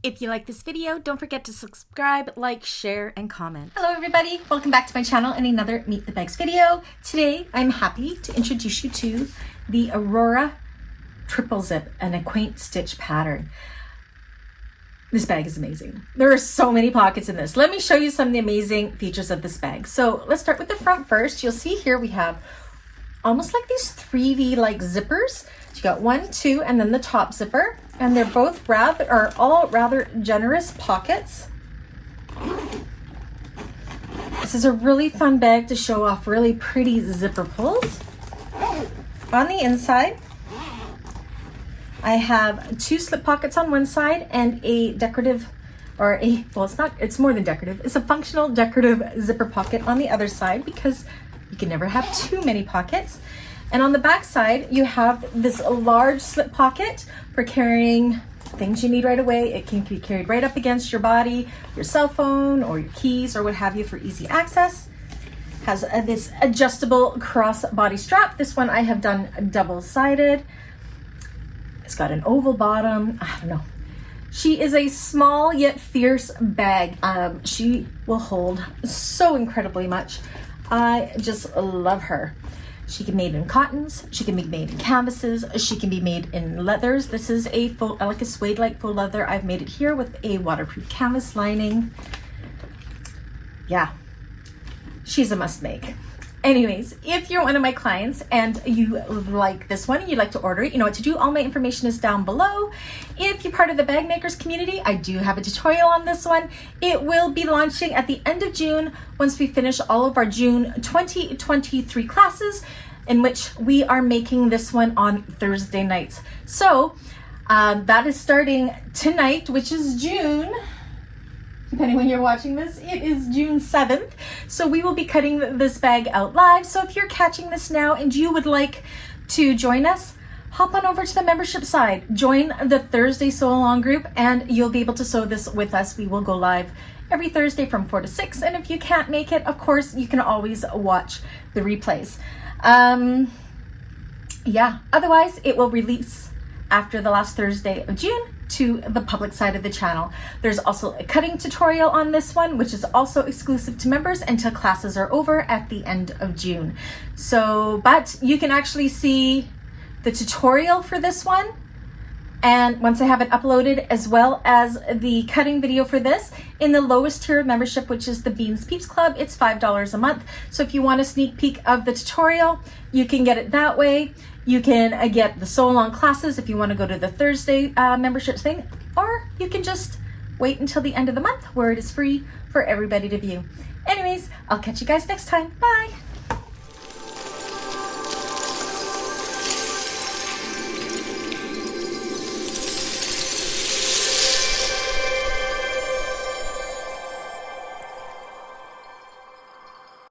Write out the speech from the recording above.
If you like this video, don't forget to subscribe, like, share, and comment. Hello everybody, welcome back to my channel and another Meet the Bags video. Today, I'm happy to introduce you to the Aurora triple zip and a Quaint stitch pattern. This bag is amazing. There are so many pockets in this. Let me show you some of the amazing features of this bag. So let's start with the front first. You'll see here we have almost like these 3D like zippers. So you got 1, 2, and then the top zipper. And they're both all rather generous pockets. This is a really fun bag to show off really pretty zipper pulls. On the inside, I have 2 slip pockets on one side and a decorative, it's more than decorative. It's a functional decorative zipper pocket on the other side because you can never have too many pockets. And on the back side, you have this large slip pocket for carrying things you need right away. It can be carried right up against your body, your cell phone, or your keys, or what have you for easy access. Has this adjustable crossbody strap. This one I have done double-sided. It's got an oval bottom. I don't know. She is a small yet fierce bag. She will hold so incredibly much. I just love her. She can be made in cottons, she can be made in canvases, she can be made in leathers. This is a like a suede-like faux leather. I've made it here with a waterproof canvas lining. Yeah, she's a must-make. Anyways, if you're one of my clients and you like this one and you'd like to order it, you know what to do. All my information is down below. If you're part of the bag makers community, I do have a tutorial on this one. It will be launching at the end of June once we finish all of our June 2023 classes, in which we are making this one on Thursday nights. So that is starting tonight, which is June, depending when you're watching this, it is June 7th. So we will be cutting this bag out live. So if you're catching this now and you would like to join us, hop on over to the membership side, join the Thursday sew along group, and you'll be able to sew this with us. We will go live every Thursday from 4 to 6. And if you can't make it, of course, you can always watch the replays. Yeah, otherwise it will release after the last Thursday of June to the public side of the channel. There's also a cutting tutorial on this one, which is also exclusive to members until classes are over at the end of June. So, but you can actually see the tutorial for this one, and once I have it uploaded, as well as the cutting video for this, in the lowest tier of membership, which is the Beans Peeps Club. It's $5 a month. So if you want a sneak peek of the tutorial, you can get it that way. You can get the sew along classes if you want to go to the Thursday membership thing, or you can just wait until the end of the month where it is free for everybody to view. Anyways, I'll catch you guys next time. Bye.